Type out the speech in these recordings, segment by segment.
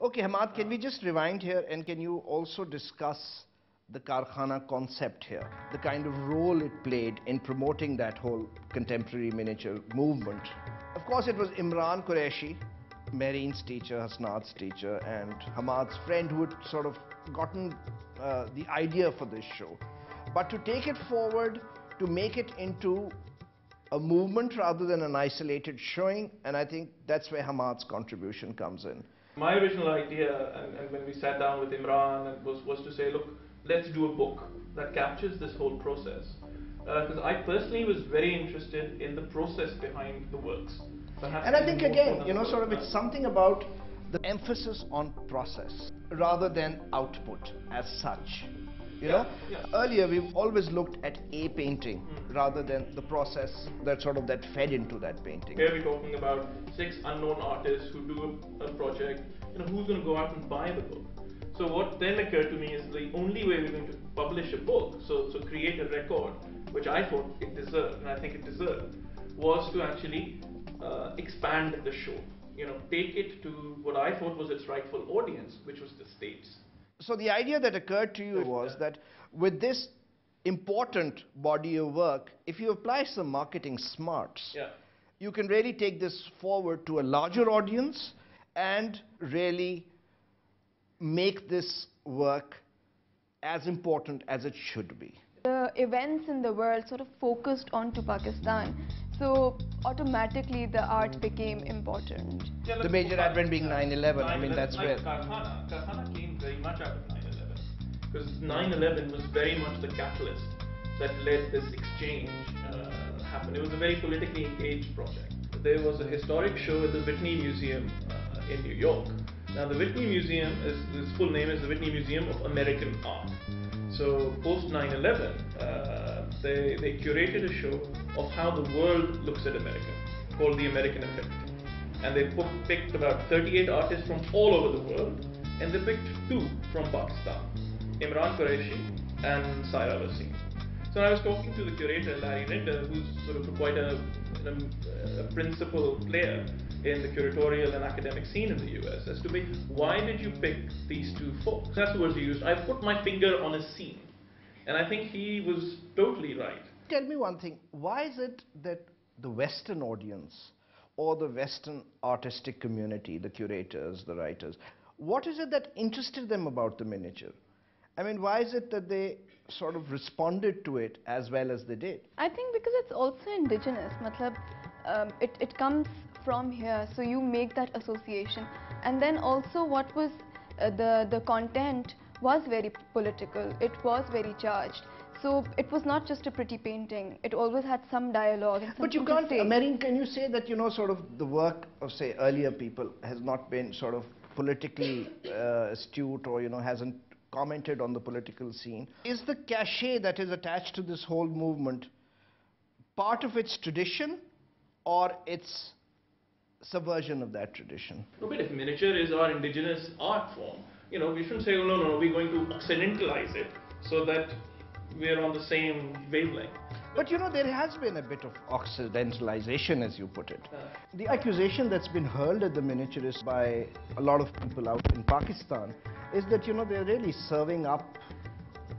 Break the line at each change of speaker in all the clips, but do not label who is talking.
Okay, Hamad, can we just rewind here, and can you also discuss the Karkhana concept here, the kind of role it played in promoting that whole contemporary miniature movement? Of course, it was Imran Qureshi, Mehreen's teacher, Hasnaat's teacher, and Hamad's friend who had sort of gotten the idea for this show. But to take it forward, to make it into a movement rather than an isolated showing, and I think that's where Hamad's contribution comes in.
My original idea, and when we sat down with Imran, was to say, look, let's do a book that captures this whole process. Because I personally was very interested in the process behind the works.
And I think again, you know, sort of it's something about the emphasis on process rather than output as such. You know, earlier we've always looked at a painting rather than the process that fed into that painting.
Here we're talking about 6 unknown artists who do a project. You know, who's going to go out and buy the book? So what then occurred to me is the only way we're going to publish a book, so create a record, which I thought it deserved, and I think it deserved, was to actually expand the show. You know, take it to what I thought was its rightful audience, which was the States.
So the idea that occurred to you was that with this important body of work, if you apply some marketing smarts, you can really take this forward to a larger audience and really make this work as important as it should be.
The events in the world sort of focused onto Pakistan, so automatically the art became important.
The major advent being 9/11, I mean that's where...
Karkhana came very much out of 9/11, because 9/11 was very much the catalyst that led this exchange happen. It was a very politically engaged project. There was a historic show at the Whitney Museum in New York. Now the Whitney Museum, its full name is the Whitney Museum of American Art. So post 9/11, they curated a show of how the world looks at America, called The American Effect. And they picked about 38 artists from all over the world, and they picked 2 from Pakistan, Imran Qureshi and Saira Waseem. So I was talking to the curator, Larry Rinder, who's sort of quite a principal player in the curatorial and academic scene in the US, as to why did you pick these 2 folks? That's the words he used. I put my finger on a scene. And I think he was totally right.
Tell me one thing, why is it that the Western audience or the Western artistic community, the curators, the writers, what is it that interested them about the miniature? I mean, why is it that they sort of responded to it as well as they did?
I think because it's also indigenous. Matlab, it comes from here, so you make that association. And then also what was the content was very political, it was very charged. So it was not just a pretty painting, it always had some dialogue and
But you can't, Mehreen, can you say that, you know, sort of the work of, say, earlier people has not been sort of politically astute, or, you know, hasn't commented on the political scene? Is the cachet that is attached to this whole movement part of its tradition or its subversion of that tradition?
No, but if miniature is our indigenous art form, you know, we shouldn't say, oh, no, we're going to occidentalize it so that we're on the same wavelength.
But you know, there has been a bit of occidentalization, as you put it. The accusation that's been hurled at the miniaturists by a lot of people out in Pakistan is that, you know, they're really serving up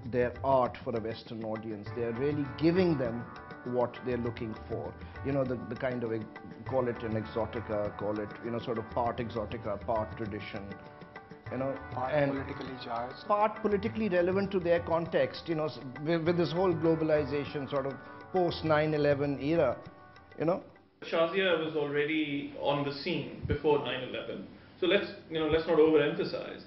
their art for a Western audience. They're really giving them what they're looking for. You know, the kind of, call it an exotica, call it, you know, sort of part exotica, part tradition. You know,
part politically charged,
part politically relevant to their context, you know, with this whole globalization sort of post 9/11 era, you know.
Shazia was already on the scene before 9/11, so let's not overemphasize.